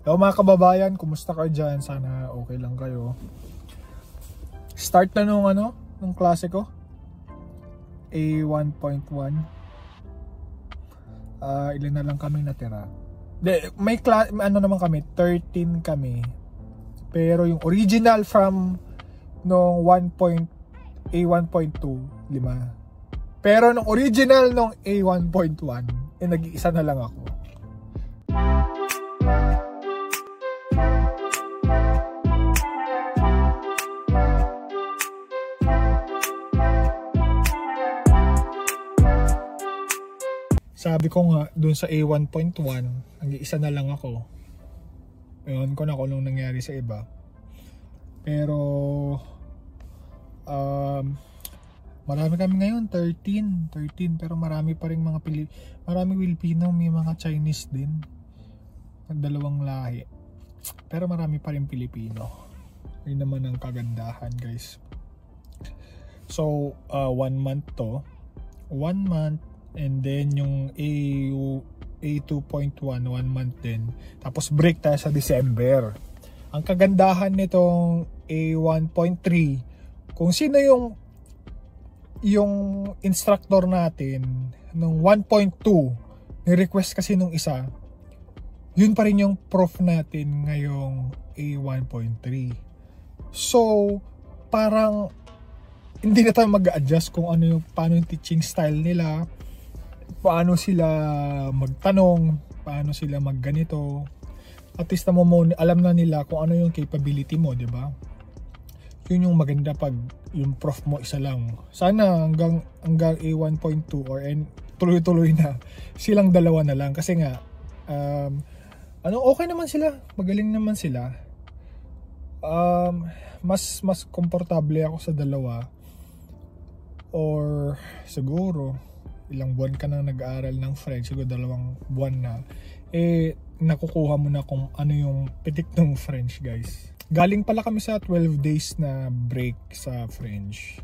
Hello mga kababayan, kumusta kayo dyan? Sana okay lang kayo. Start na nung klase ko. A1.1. Ilan na lang kami natira. May naman kami, 13 kami. Pero yung original from nung A1.2, 5. Pero nung original nung A1.1, nag-iisa na lang ako. Sabi ko nga, dun sa A1.1, nag-iisa na lang ako. Ewan ko na kung anong nangyari sa iba. Pero, marami kami ngayon, 13. Pero marami pa rin maraming Pilipino, may mga Chinese din. Dalawang lahi. Pero marami pa rin Pilipino. Yun naman ang kagandahan, guys. So, 1 month to. 1 month. And then yung A2.1, 1 month din. Tapos break tayo sa December. Ang kagandahan nitong A1.3, kung sino yung instructor natin nung 1.2, ni-request kasi nung isa, yun pa rin yung prof natin ngayong A1.3. So, parang hindi na tayo mag-adjust kung paano yung teaching style nila, paano sila magtanong, paano sila magganito. At least alam na nila kung ano yung capability mo, di ba? Yun yung maganda pag yung prof mo isa lang. Sana hanggang A1.2 or tuloy-tuloy na silang dalawa na lang kasi nga okay naman sila, magaling naman sila. Mas komportable ako sa dalawa, or siguro ilang buwan ka nang nag-aaral ng French, siguro 2 buwan na, nakukuha mo na kung ano yung pitik ng French, guys. Galing pala kami sa 12 days na break sa French.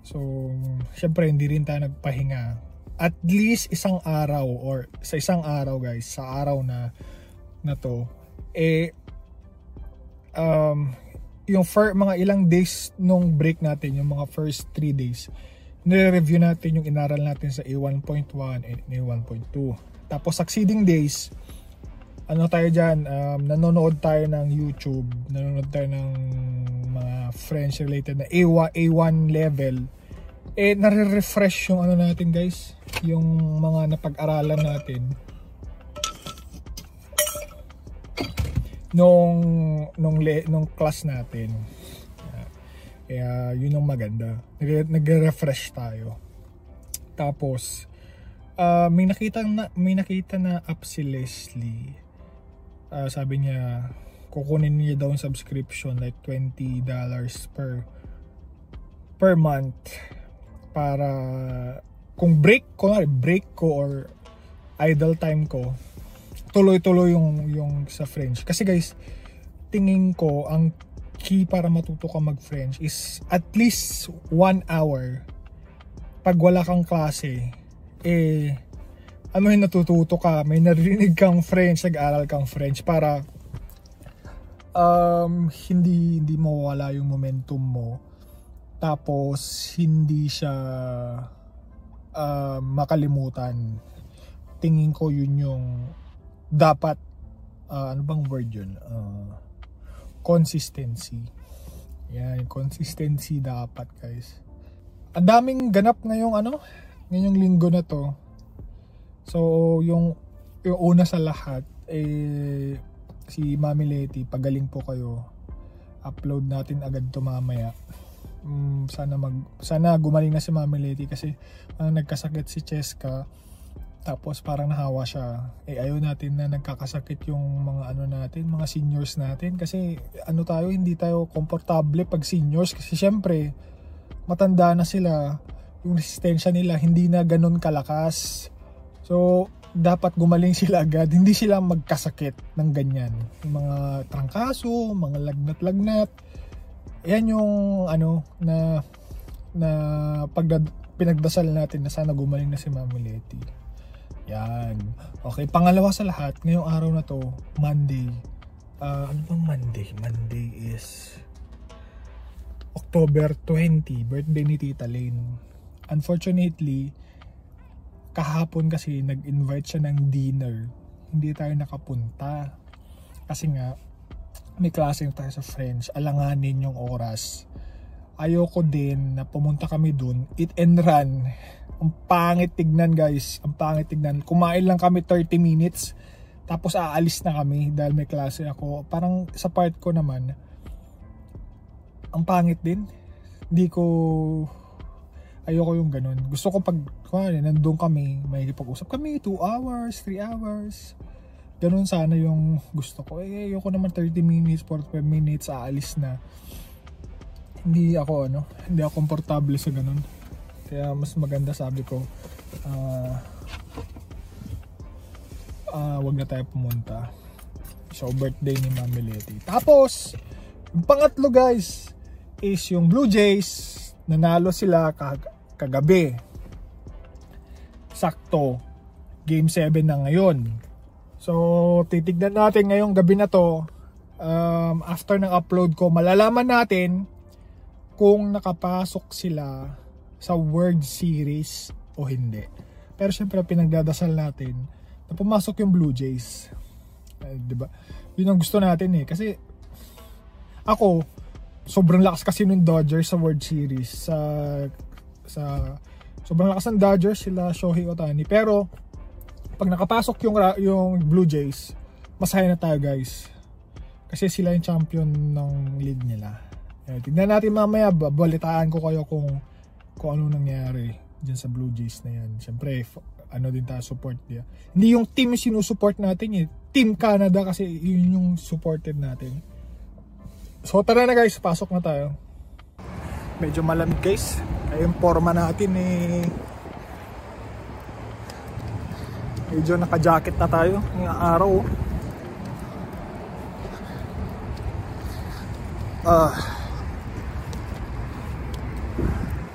So, syempre hindi rin tayo nagpahinga. At least isang araw, or sa isang araw, guys, sa araw na to, yung mga ilang days nung break natin, yung mga first 3 days, nire-review natin yung inaral natin sa A1.1 and A1.2. Tapos succeeding days, tayo dyan, nanonood tayo ng YouTube, nanonood tayo ng mga French related na A1 level. Nare-refresh yung natin, guys, yung mga napag-aralan natin nung class natin. Kaya yun ang maganda, nagre-refresh tayo. Tapos may nakita na app si Leslie. Sabi niya kukunin niya daw yung subscription, like $20 per month, para kung break ko or idle time ko, tuloy-tuloy yung sa French. Kasi guys, tingin ko ang key para matuto ka mag-French is at least 1 hour. Pag wala kang klase, natututo ka, may narinig kang French, nag-aral kang French, para hindi mawala yung momentum mo. Tapos hindi siya makalimutan. Tingin ko yun yung dapat, ano bang word yun? Consistency. Yan, consistency dapat, guys. Ang daming ganap ngayong linggo na to. So, yung una sa lahat, si Mami Leti, pagaling po kayo. Upload natin agad to mamaya. Sana gumaling na si Mami Leti kasi nagkasakit si Cheska. Tapos parang nahawa siya. Ayaw natin na nagkakasakit yung mga natin, mga seniors natin, kasi hindi tayo komportable pag seniors, kasi syempre matanda na sila, yung resistensya nila hindi na ganun kalakas. So dapat gumaling sila agad, hindi sila magkasakit ng ganyan, yung mga trangkaso, mga lagnat-lagnat. Yan yung na pinagdasal natin na sana gumaling na si Mami Leti. Yan. Okay, pangalawa sa lahat, ngayong araw na to, Monday, Ano bang Monday? Monday is October 20, birthday ni Tita Lane. Unfortunately, kahapon kasi nag-invite siya ng dinner. Hindi tayo nakapunta. Kasi nga, may klase tayo sa French. Alanganin yung oras. Ayoko din na pumunta kami dun. Eat and run. Ang pangit tignan guys. Ang pangit tignan. Kumain lang kami 30 minutes. Tapos aalis na kami dahil may klase ako. Parang sa part ko naman, ang pangit din. Hindi ko, ayoko yung ganun. Gusto ko pag nandun kami, may pag-usap kami 2 hours, 3 hours. Ganun sana yung gusto ko. Ayoko naman 30 minutes, 45 minutes, aalis na. Hindi ako komportable sa ganun. Kaya mas maganda, sabi ko, wag na tayo pumunta. So birthday ni Mami Leti. Tapos yung pangatlo guys is yung Blue Jays. Nanalo sila kagabi. Sakto game 7 na ngayon. So titignan natin ngayong gabi na to. After ng upload ko, malalaman natin kung nakapasok sila sa World Series o hindi. Pero syempre pinagdadasal natin na pumasok yung Blue Jays. Diba? Yun ang gusto natin eh. Kasi ako, sobrang lakas kasi nung Dodgers sa World Series. Sobrang lakas ng Dodgers, sila Shohei Ohtani. Pero pag nakapasok yung Blue Jays, masaya na tayo guys. Kasi sila yung champion ng league nila. Tignan natin mamaya, babalitaan ko kayo kung ano nangyari dyan sa Blue Jays na yan. Siyempre, din tayo support niya. Hindi yung team sinusupport natin eh. Team Canada kasi yun yung supported natin. So tara na guys, pasok na tayo. Medyo malamig guys. Ay yung forma natin eh. Medyo naka-jacket na tayo ngayong araw.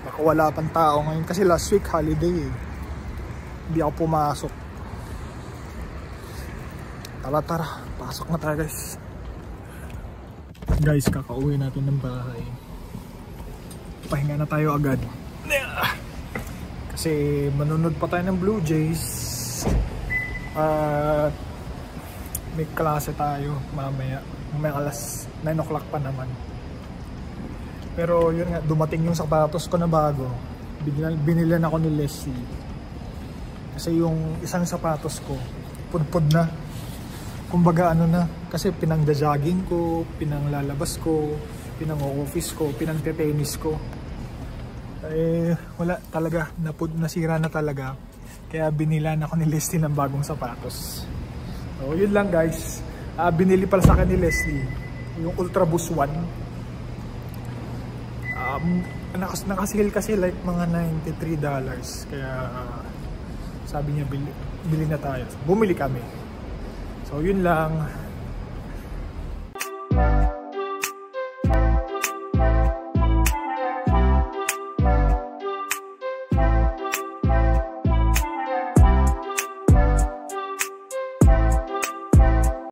Baka wala pang tao ngayon kasi last week holiday eh. Hindi ako pumasok. Tara, pasok na tayo guys. Guys, kakauwi natin ng bahay. Pahinga na tayo agad. Kasi manunod pa tayo ng Blue Jays. May klase tayo mamaya. May alas 9 o'clock pa naman. Pero yun nga, dumating yung sapatos ko na bago. Binilan ako ni Leslie. Kasi yung isang sapatos ko, pudpud na. Kumbaga na, kasi pinang-jogging ko, pinang-lalabas ko, pinang-office ko, pinang-tennis ko. Wala talaga, nasira na talaga. Kaya binilan ako ni Leslie ng bagong sapatos. So yun lang guys. Binili pala sa akin ni Leslie yung Ultra Boost 1. Nakasale kasi like mga $93. Kaya sabi niya bili na tayo. Bumili kami. So yun lang.